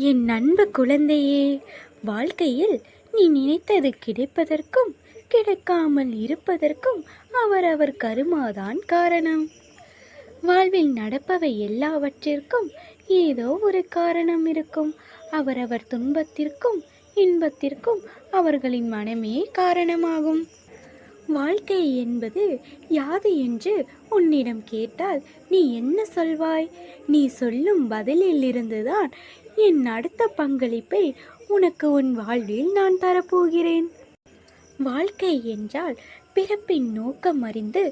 என் அன்பு குழந்தையே, வாழ்க்கையில் நீ நினைத்தது கிடைப்பதற்கும் கிடைக்காமல் இருப்பதற்கும் அவரவர் கருமாதான் காரணம். வாழ்வில் நடப்பவை எல்லாவற்றிற்கும் ஏதோ ஒரு காரணம் இருக்கும். அவரவர் துன்பத்திற்கும் இன்பத்திற்கும் அவர்களின் மனமே காரணமாகும். வாழ்க்கை என்பது யாது என்று உன்னிடம் கேட்டால் நீ என்ன சொல்வாய்? நீ சொல்லும் பதிலில் இருந்துதான் என் அடுத்த பங்களிப்பை உனக்கு உன் வாழ்வில் நான் தரப்போகிறேன். வாழ்க்கை என்றால் பிறப்பின் நோக்கம் அறிந்து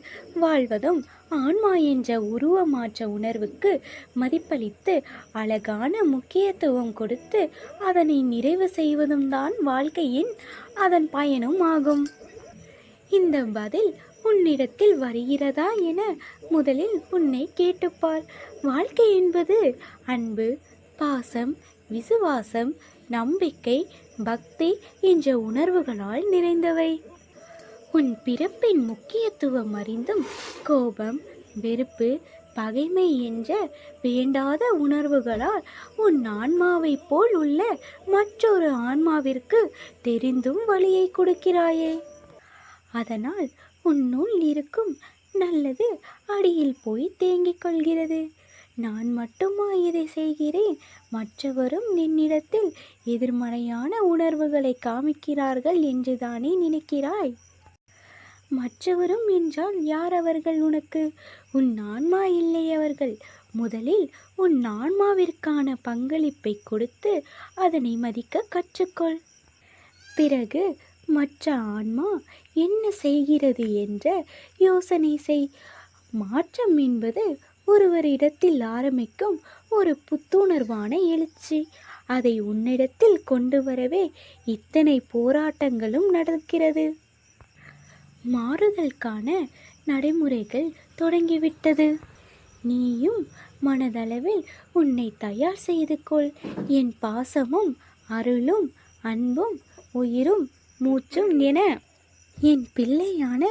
வாழ்வதும், ஆன்மா என்ற உருவமாற்ற உணர்வுக்கு மதிப்பளித்து அழகான முக்கியத்துவம் கொடுத்து அதனை நிறைவு செய்வதும் தான் வாழ்க்கையின் அதன் பயனும் ஆகும். இந்த பதில் உன்னிடத்தில் வருகிறதா என முதலில் உன்னை கேட்டுப்பார். வாழ்க்கை என்பது அன்பு, பாசம், விசுவாசம், நம்பிக்கை, பக்தி என்ற உணர்வுகளால் நிறைந்தவை. உன் பிறப்பின் முக்கியத்துவம் அறிந்தும் கோபம், வெறுப்பு, பகைமை என்ற வேண்டாத உணர்வுகளால் உன் ஆன்மாவைப் போல் உள்ள மற்றொரு ஆன்மாவிற்கு தெரிந்தும் வழியை கொடுக்கிறாயே. அதனால் உன்னுள் இருக்கும் நல்லது அடியில் போய் தேங்கிக் கொள்கிறது. நான் மட்டுமா இதை செய்கிறேன், மற்றவரும் என்னிடத்தில் எதிர்மறையான உணர்வுகளை காமிக்கிறார்கள் என்றுதானே நினைக்கிறாய்? மற்றவரும் என்றால் யார் அவர்கள்? உனக்கு உன் ஆன்மா இல்லை அவர்கள். முதலில் உன் ஆன்மாவிற்கான பங்களிப்பை கொடுத்து அதனை மதிக்க கற்றுக்கொள். பிறகு மற்ற ஆன்மா என்ன செய்கிறது என்ற யோசனை செய். மாற்றம் என்பது ஒருவரிடத்தில் ஆரம்பிக்கும் ஒரு புத்துணர்வான எழுச்சி. அதை உன்னிடத்தில் கொண்டு வரவே இத்தனை போராட்டங்களும் நடக்கிறது. மாறுதலுக்கான நடைமுறைகள் தொடங்கிவிட்டது. நீயும் மனதளவில் உன்னை தயார் செய்து கொள். என் பாசமும் அருளும் அன்பும் உயிரும் மூச்சும் என என் பிள்ளையான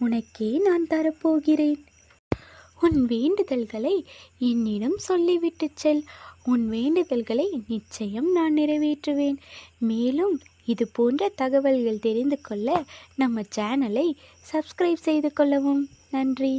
உனக்கே நான் தரப்போகிறேன். உன் வேண்டுதல்களை என்னிடம் சொல்லிவிட்டு செல். உன் வேண்டுதல்களை நிச்சயம் நான் நிறைவேற்றுவேன். மேலும் இது போன்ற தகவல்கள் தெரிந்து கொள்ள நம்ம சேனலை சப்ஸ்கிரைப் செய்து கொள்ளவும். நன்றி.